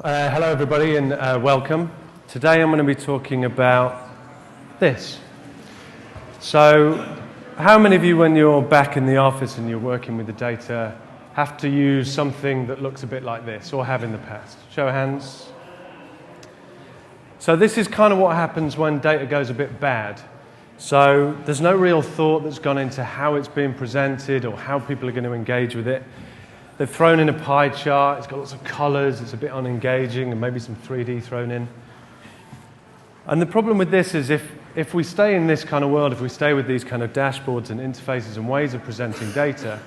Hello everybody and welcome. Today I'm going to be talking about this. So how many of you, when you're back in the office and you're working with the data, have to use something that looks a bit like this, or have in the past? Show of hands. So this is kind of what happens when data goes a bit bad. So there's no real thought that's gone into how it's being presented or how people are going to engage with it. They've thrown in a pie chart, it's got lots of colours, it's a bit unengaging, and maybe some 3D thrown in. And the problem with this is if we stay in this kind of world, if we stay with these kind of dashboards and interfaces and ways of presenting data,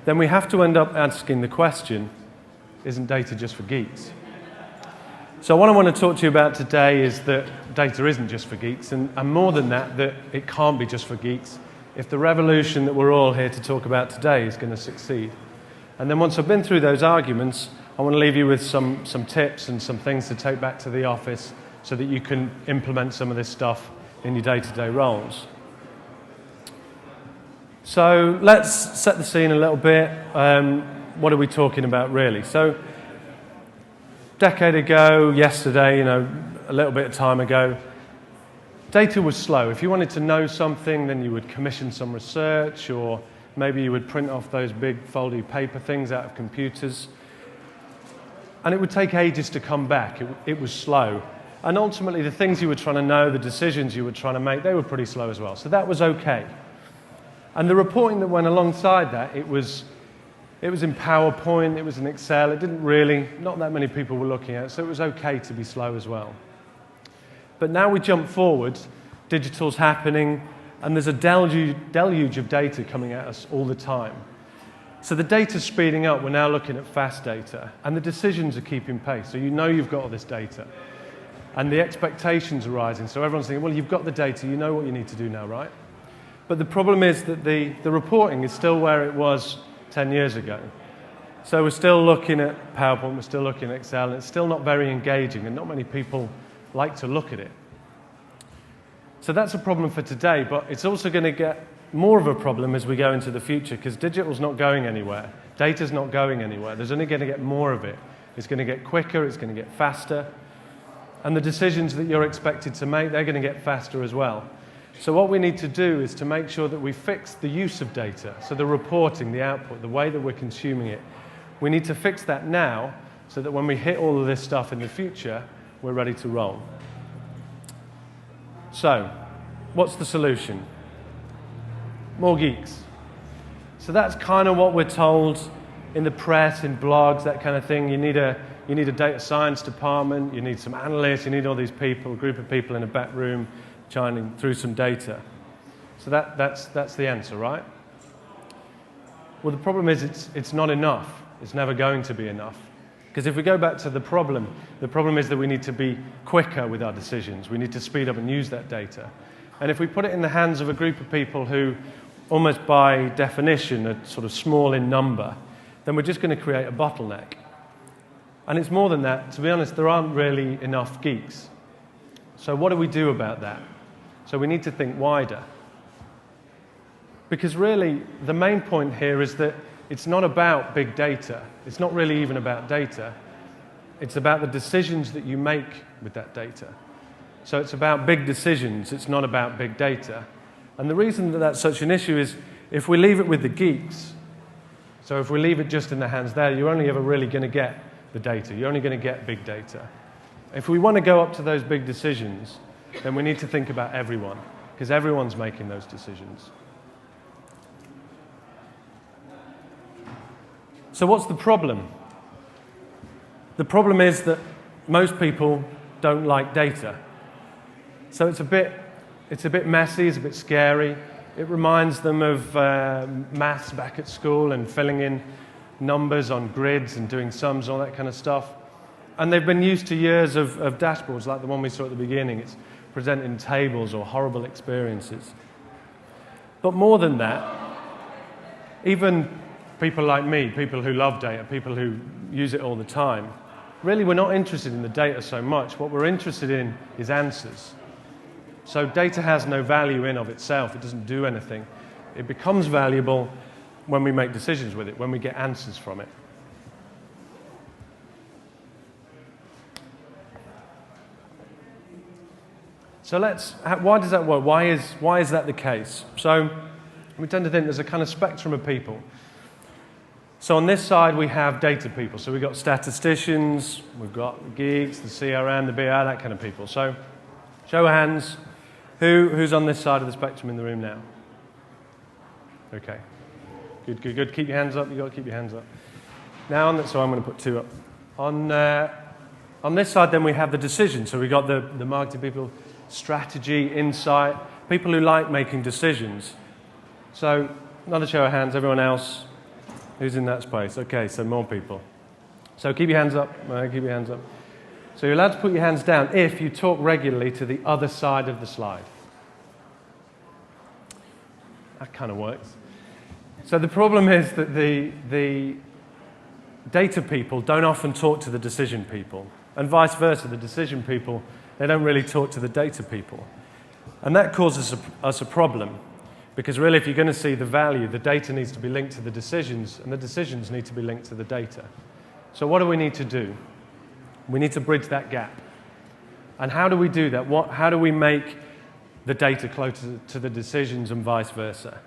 then we have to end up asking the question, isn't data just for geeks? So what I want to talk to you about today is that data isn't just for geeks, and more than that, that it can't be just for geeks if the revolution that we're all here to talk about today is going to succeed. And then once I've been through those arguments, I want to leave you with some tips and some things to take back to the office so that you can implement some of this stuff in your day-to-day roles. So let's set the scene a little bit. What are we talking about really? So a decade ago, yesterday, a little bit of time ago, data was slow. If you wanted to know something, then you would commission some research, or maybe you would print off those big foldy paper things out of computers. And it would take ages to come back. It was slow. And ultimately, the things you were trying to know, the decisions you were trying to make, they were pretty slow as well. So that was okay. And the reporting that went alongside that, it was in PowerPoint, it was in Excel. It didn't really, not that many people were looking at it, so it was okay to be slow as well. But now we jump forward, digital's happening, and there's a deluge of data coming at us all the time. So the data's speeding up. We're now looking at fast data. And the decisions are keeping pace. So you know you've got all this data. And the expectations are rising. So everyone's thinking, well, you've got the data. You know what you need to do now, right? But the problem is that the reporting is still where it was 10 years ago. So we're still looking at PowerPoint. We're still looking at Excel. And it's still not very engaging. And not many people like to look at it. So that's a problem for today, but it's also going to get more of a problem as we go into the future, because digital's not going anywhere. Data's not going anywhere. There's only going to get more of it. It's going to get quicker, it's going to get faster, and the decisions that you're expected to make, they're going to get faster as well. So what we need to do is to make sure that we fix the use of data, so the reporting, the output, the way that we're consuming it. We need to fix that now so that when we hit all of this stuff in the future, we're ready to roll. So, what's the solution? More geeks. So that's kind of what we're told in the press, in blogs, that kind of thing. You need a data science department, you need some analysts, you need all these people, a group of people in a back room churning through some data. So that's the answer, right? Well, the problem is it's not enough. It's never going to be enough. Because if we go back to the problem is that we need to be quicker with our decisions. We need to speed up and use that data. And if we put it in the hands of a group of people who, almost by definition, are sort of small in number, then we're just going to create a bottleneck. And it's more than that. To be honest, there aren't really enough geeks. So what do we do about that? So we need to think wider. Because really, the main point here is that it's not about big data. It's not really even about data. It's about the decisions that you make with that data. So it's about big decisions. It's not about big data. And the reason that that's such an issue is if we leave it with the geeks, so if we leave it just in the hands there, you're only ever really going to get the data. You're only going to get big data. If we want to go up to those big decisions, then we need to think about everyone, because everyone's making those decisions. So what's the problem? The problem is that most people don't like data. So it's a bit messy, it's a bit scary. It reminds them of maths back at school and filling in numbers on grids and doing sums, all that kind of stuff. And they've been used to years of dashboards like the one we saw at the beginning. It's presenting tables or horrible experiences. But more than that, even people like me, people who love data, people who use it all the time, really we're not interested in the data so much. What we're interested in is answers. So data has no value in of itself. It doesn't do anything. It becomes valuable when we make decisions with it, when we get answers from it. So why does that work? Why is that the case? So we tend to think there's a kind of spectrum of people. So on this side we have data people. So we've got statisticians, we've got the geeks, the CRM, the BI, that kind of people. So show of hands, who's on this side of the spectrum in the room now? Okay. Good, good, good. Keep your hands up. You've got to keep your hands up. Now, so I'm going to put 2 up. On this side, then, we have the decision. So we've got the marketing people, strategy, insight, people who like making decisions. So another show of hands. Everyone else who's in that space? Okay, so more people. So keep your hands up. Keep your hands up. So you're allowed to put your hands down if you talk regularly to the other side of the slide. That kind of works. So the problem is that the data people don't often talk to the decision people, and vice versa. The decision people, they don't really talk to the data people. And that causes us a problem, because really if you're going to see the value, the data needs to be linked to the decisions, and the decisions need to be linked to the data. So what do we need to do? We need to bridge that gap. And how do we do that? How do we make the data closer to the decisions and vice versa?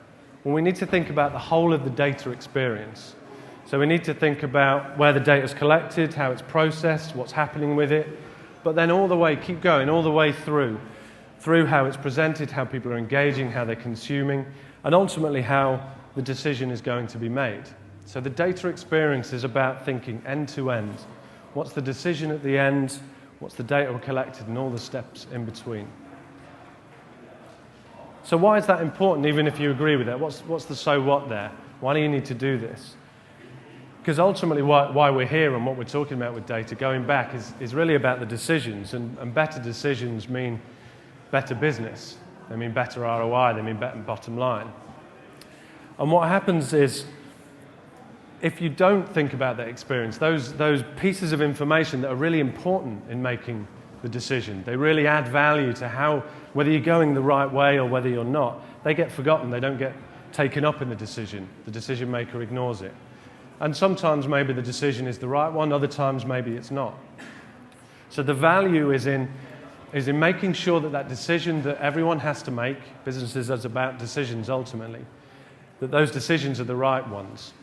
Well, we need to think about the whole of the data experience. So we need to think about where the data is collected, how it's processed, what's happening with it, but then all the way, keep going, all the way through how it's presented, how people are engaging, how they're consuming, and ultimately how the decision is going to be made. So the data experience is about thinking end to end. What's the decision at the end? What's the data collected, and all the steps in between? So why is that important, even if you agree with that? What's the so what there? Why do you need to do this? Because ultimately why we're here and what we're talking about with data, going back, is really about the decisions. And better decisions mean better business. They mean better ROI. They mean better bottom line. And what happens is, if you don't think about that experience, those pieces of information that are really important in making the decision, they really add value to whether you're going the right way or whether you're not, they get forgotten, they don't get taken up in the decision. The decision maker ignores it. And sometimes maybe the decision is the right one, other times maybe it's not. So the value is in making sure that decision that everyone has to make, businesses is about decisions ultimately, that those decisions are the right ones.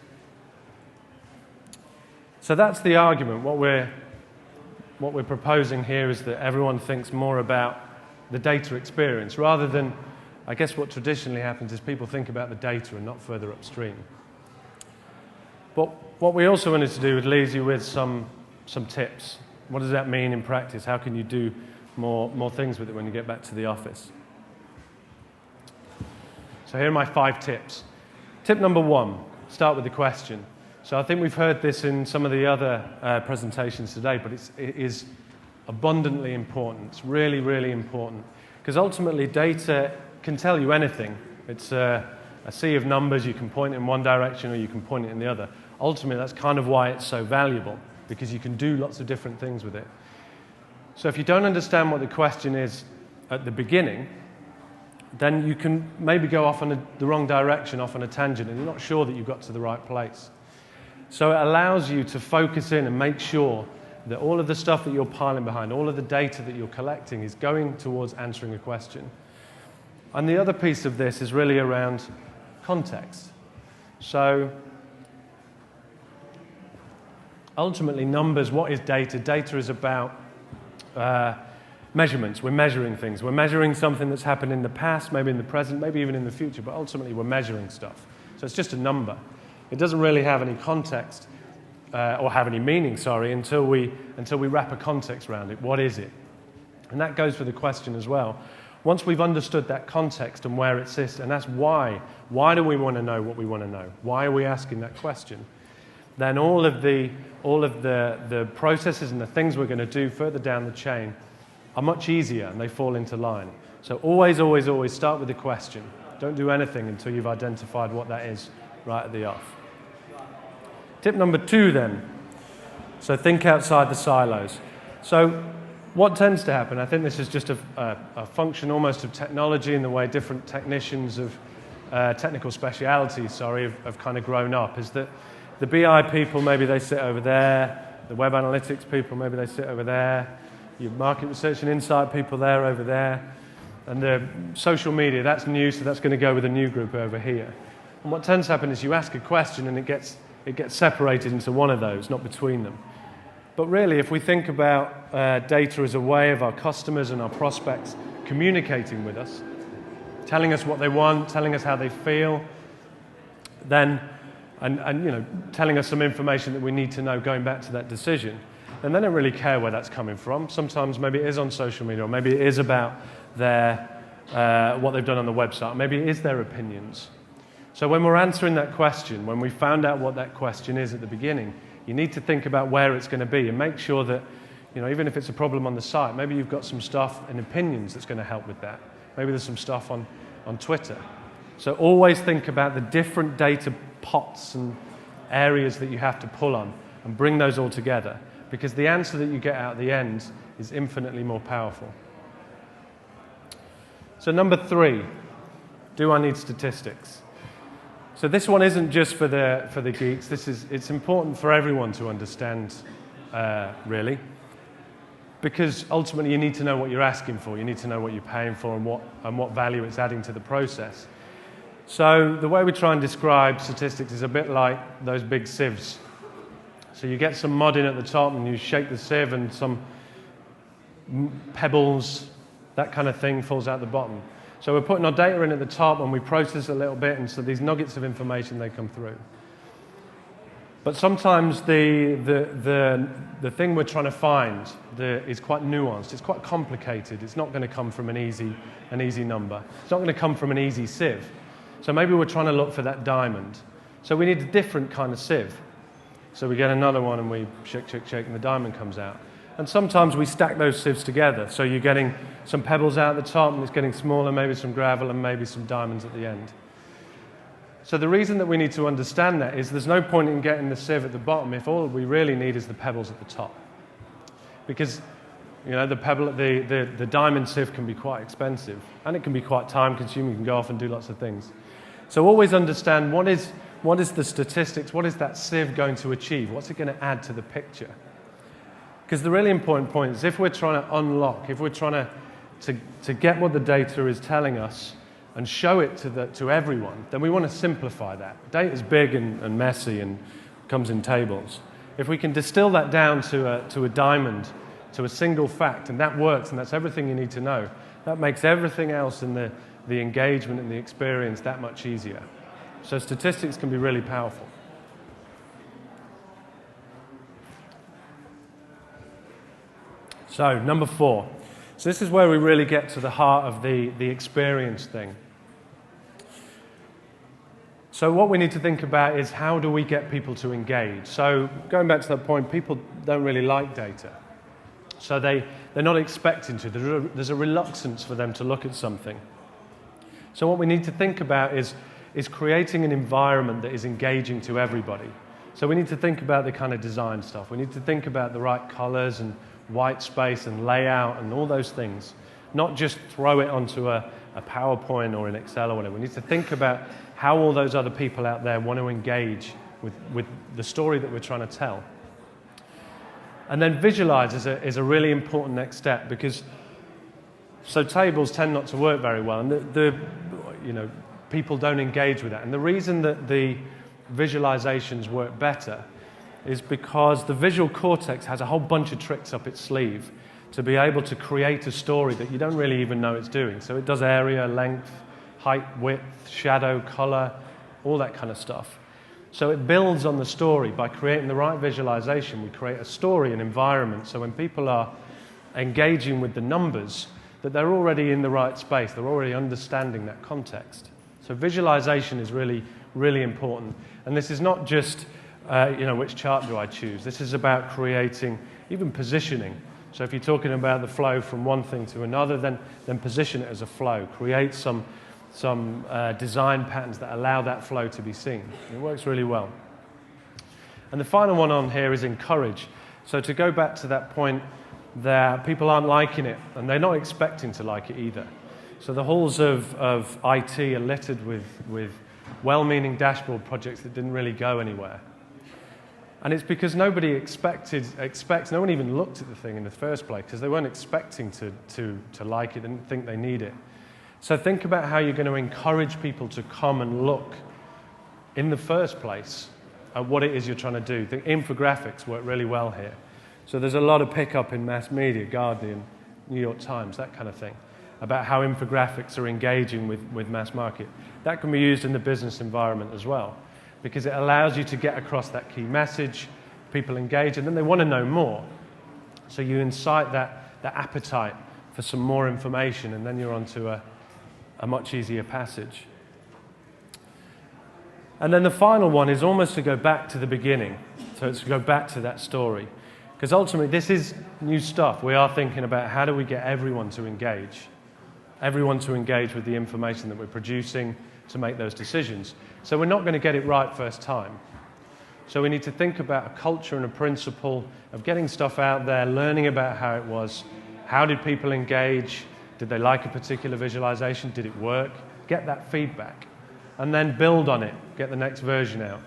So that's the argument. What we're proposing here is that everyone thinks more about the data experience rather than, I guess what traditionally happens is people think about the data and not further upstream. But what we also wanted to do is leave you with some tips. What does that mean in practice? How can you do more things with it when you get back to the office? So here are my 5 tips. Tip number 1, start with the question. So I think we've heard this in some of the other presentations today, but it is abundantly important. It's really, really important. Because ultimately, data can tell you anything. It's a sea of numbers. You can point in one direction or you can point it in the other. Ultimately, that's kind of why it's so valuable, because you can do lots of different things with it. So if you don't understand what the question is at the beginning, then you can maybe go off on the wrong direction, off on a tangent, and you're not sure that you've got to the right place. So it allows you to focus in and make sure that all of the stuff that you're piling behind, all of the data that you're collecting is going towards answering a question. And the other piece of this is really around context. So ultimately, numbers, what is data? Data is about measurements. We're measuring things. We're measuring something that's happened in the past, maybe in the present, maybe even in the future, but ultimately we're measuring stuff. So it's just a number. It doesn't really have any context or have any meaning, until we wrap a context around it. What is it? And that goes for the question as well. Once we've understood that context and where it sits, and that's why do we want to know what we want to know? Why are we asking that question? Then all of the processes and the things we're going to do further down the chain are much easier and they fall into line. So always, always, always start with the question. Don't do anything until you've identified what that is right at the off. Tip number 2 then. So think outside the silos. So what tends to happen, I think this is just a function almost of technology and the way different technicians of technical specialities, have kind of grown up, is that the BI people, maybe they sit over there, the web analytics people, maybe they sit over there, your market research and insight people there, over there. And the social media, that's new, so that's going to go with a new group over here. And what tends to happen is you ask a question and it gets separated into one of those, not between them. But really, if we think about data as a way of our customers and our prospects communicating with us, telling us what they want, telling us how they feel, then, and you know, telling us some information that we need to know going back to that decision, then they don't really care where that's coming from. Sometimes maybe it is on social media, or maybe it is about what they've done on the website, or maybe it is their opinions. So when we're answering that question, when we found out what that question is at the beginning, you need to think about where it's going to be and make sure that, you know, even if it's a problem on the site, maybe you've got some stuff and opinions that's going to help with that. Maybe there's some stuff on Twitter. So always think about the different data pots and areas that you have to pull on and bring those all together, because the answer that you get out at the end is infinitely more powerful. So number 3, do I need statistics? So this one isn't just for the geeks. It's important for everyone to understand, really, because ultimately you need to know what you're asking for. You need to know what you're paying for and what value it's adding to the process. So the way we try and describe statistics is a bit like those big sieves. So you get some mud in at the top and you shake the sieve and some pebbles, that kind of thing, falls out the bottom. So we're putting our data in at the top and we process a little bit, and so these nuggets of information, they come through. But sometimes the thing we're trying to find is quite nuanced. It's quite complicated. It's not going to come from an easy number. It's not going to come from an easy sieve. So maybe we're trying to look for that diamond. So we need a different kind of sieve. So we get another one and we shake, shake, shake, and the diamond comes out. And sometimes we stack those sieves together. So you're getting some pebbles out at the top and it's getting smaller, maybe some gravel and maybe some diamonds at the end. So the reason that we need to understand that is there's no point in getting the sieve at the bottom if all we really need is the pebbles at the top. Because, you know, the diamond sieve can be quite expensive and it can be quite time consuming. You can go off and do lots of things. So always understand what is the statistics, what is that sieve going to achieve, what's it going to add to the picture. Because the really important point is if we're trying to unlock, if we're trying to get what the data is telling us and show it to everyone, then we want to simplify that. Data is big and messy and comes in tables. If we can distill that down to a diamond, to a single fact, and that works, and that's everything you need to know, that makes everything else in the engagement and the experience that much easier. So statistics can be really powerful. So, number 4. So this is where we really get to the heart of the experience thing. So what we need to think about is how do we get people to engage? So going back to that point, people don't really like data. So they're not expecting to. There's a reluctance for them to look at something. So what we need to think about is creating an environment that is engaging to everybody. So we need to think about the kind of design stuff. We need to think about the right colors and white space and layout and all those things. Not just throw it onto a PowerPoint or an Excel or whatever. We need to think about how all those other people out there want to engage with the story that we're trying to tell. And then visualize is a really important next step, because so tables tend not to work very well, and people don't engage with that. And the reason that the visualizations work better is because the visual cortex has a whole bunch of tricks up its sleeve to be able to create a story that you don't really even know it's doing. So it does area, length, height, width, shadow, color, all that kind of stuff. So it builds on the story. By creating the right visualization, we create a story, an environment, so when people are engaging with the numbers, that they're already in the right space, they're already understanding that context. So visualization is really, really important. And this is not just which chart do I choose? This is about creating, even positioning. So if you're talking about the flow from one thing to another, then position it as a flow. Create some design patterns that allow that flow to be seen. It works really well. And the final one on here is encourage. So to go back to that point that people aren't liking it, and they're not expecting to like it either. So the halls of IT are littered with well-meaning dashboard projects that didn't really go anywhere. And it's because nobody no one even looked at the thing in the first place because they weren't expecting to like it and think they need it. So think about how you're going to encourage people to come and look in the first place at what it is you're trying to do. The infographics work really well here. So there's a lot of pickup in mass media, Guardian, New York Times, that kind of thing, about how infographics are engaging with mass market. That can be used in the business environment as well, because it allows you to get across that key message, people engage, and then they want to know more. So you incite that appetite for some more information, and then you're onto a much easier passage. And then the final one is almost to go back to the beginning. So it's to go back to that story. Because ultimately, this is new stuff. We are thinking about how do we get everyone to engage with the information that we're producing to make those decisions. So we're not going to get it right first time. So we need to think about a culture and a principle of getting stuff out there, learning about how it was, how did people engage, did they like a particular visualization, did it work, get that feedback, and then build on it, get the next version out,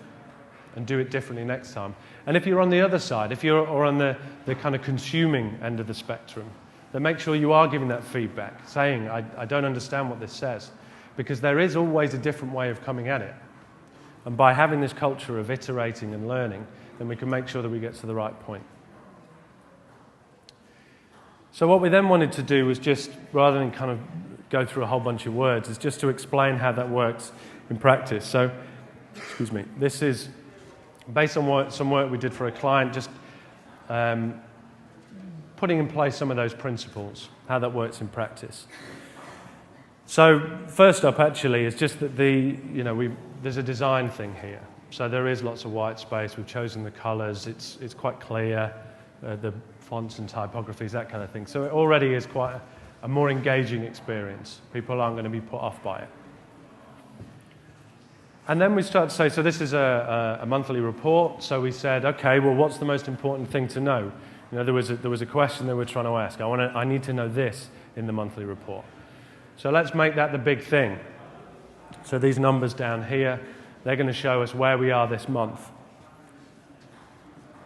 and do it differently next time. And if you're on the other side, if you're on the kind of consuming end of the spectrum, then make sure you are giving that feedback, saying, I don't understand what this says, because there is always a different way of coming at it. And by having this culture of iterating and learning, then we can make sure that we get to the right point. So what we then wanted to do was just, rather than kind of go through a whole bunch of words, is just to explain how that works in practice. So, excuse me, this is based on some work we did for a client, just putting in place some of those principles, how that works in practice. So first up, actually, is just that there's a design thing here. So there is lots of white space. We've chosen the colors. It's quite clear, the fonts and typographies, that kind of thing. So it already is quite a more engaging experience. People aren't going to be put off by it. And then we start to say, so this is a monthly report. So we said, okay, well, what's the most important thing to know? There was a question that we're trying to ask. I need to know this in the monthly report. So let's make that the big thing. So these numbers down here, they're going to show us where we are this month.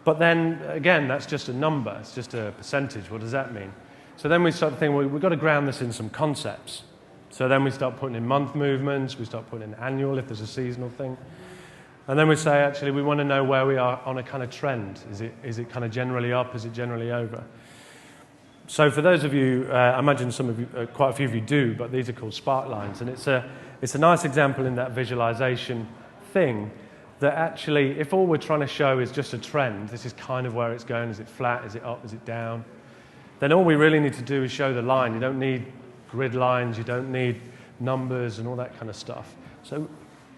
But then, again, that's just a number. It's just a percentage. What does that mean? So then we start to think, well, we've got to ground this in some concepts. So then we start putting in month movements. We start putting in annual if there's a seasonal thing. And then we say, actually, we want to know where we are on a kind of trend. Is it kind of generally up? Is it generally over? So for those of you, I imagine some of you, quite a few of you do, but these are called spark lines. And it's a nice example in that visualization thing that actually, if all we're trying to show is just a trend, this is kind of where it's going, is it flat, is it up, is it down, then all we really need to do is show the line. You don't need grid lines, you don't need numbers and all that kind of stuff. So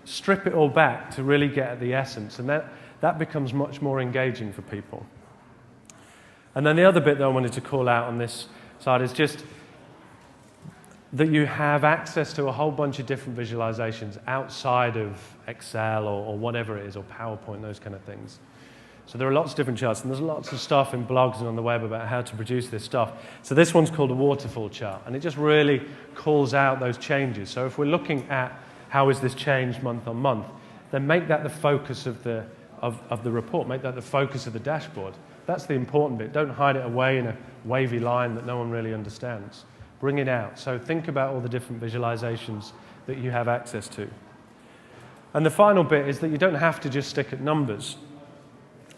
strip it all back to really get at the essence, and that becomes much more engaging for people. And then the other bit that I wanted to call out on this side is just that you have access to a whole bunch of different visualizations outside of Excel or whatever it is, or PowerPoint, those kind of things. So there are lots of different charts, and there's lots of stuff in blogs and on the web about how to produce this stuff. So this one's called a waterfall chart, and it just really calls out those changes. So if we're looking at how is this changed month on month, then make that the focus of the report, make that the focus of the dashboard. That's the important bit. Don't hide it away in a wavy line that no one really understands. Bring it out. So think about all the different visualizations that you have access to. And the final bit is that you don't have to just stick at numbers.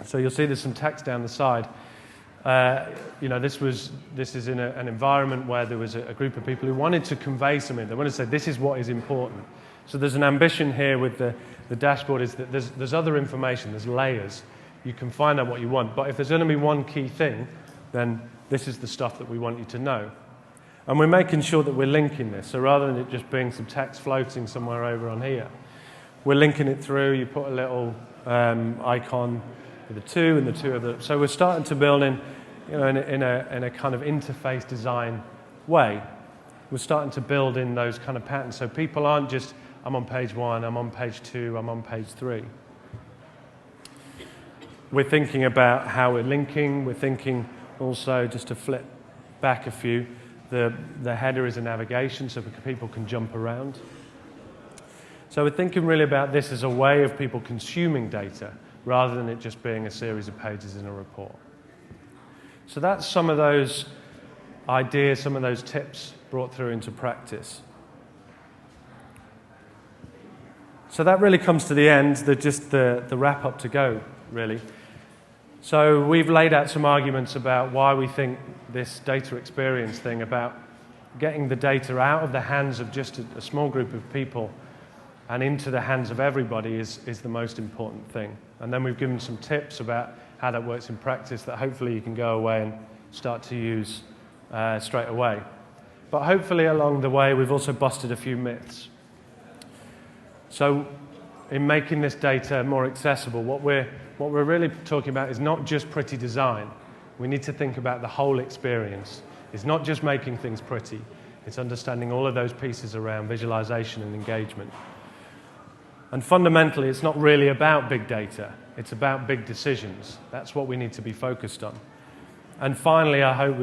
So you'll see there's some text down the side. This is in an environment where there was a group of people who wanted to convey something. They wanted to say, this is what is important. So there's an ambition here with the dashboard is that there's other information, there's layers. You can find out what you want. But if there's going to be one key thing, then this is the stuff that we want you to know. And we're making sure that we're linking this. So rather than it just being some text floating somewhere over on here, we're linking it through. You put a little icon with the two and the two of the. So we're starting to build in a kind of interface design way. We're starting to build in those kind of patterns. So people aren't just, I'm on page 1, I'm on page 2, I'm on page 3. We're thinking about how we're linking. We're thinking also, just to flip back a few, the header is a navigation so people can jump around. So we're thinking really about this as a way of people consuming data, rather than it just being a series of pages in a report. So that's some of those ideas, some of those tips brought through into practice. So that really comes to the end, the wrap up to go, really. So we've laid out some arguments about why we think this data experience thing, about getting the data out of the hands of just a small group of people and into the hands of everybody is the most important thing. And then we've given some tips about how that works in practice that hopefully you can go away and start to use straight away. But hopefully along the way we've also busted a few myths. So in making this data more accessible, what we're really talking about is not just pretty design. We need to think about the whole experience. It's not just making things pretty. It's understanding all of those pieces around visualization and engagement. And fundamentally, it's not really about big data. It's about big decisions. That's what we need to be focused on. And finally, I hope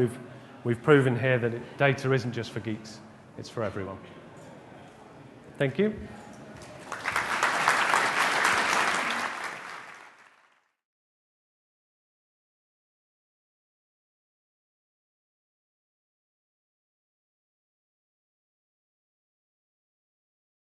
we've proven here that data isn't just for geeks. It's for everyone. Thank you.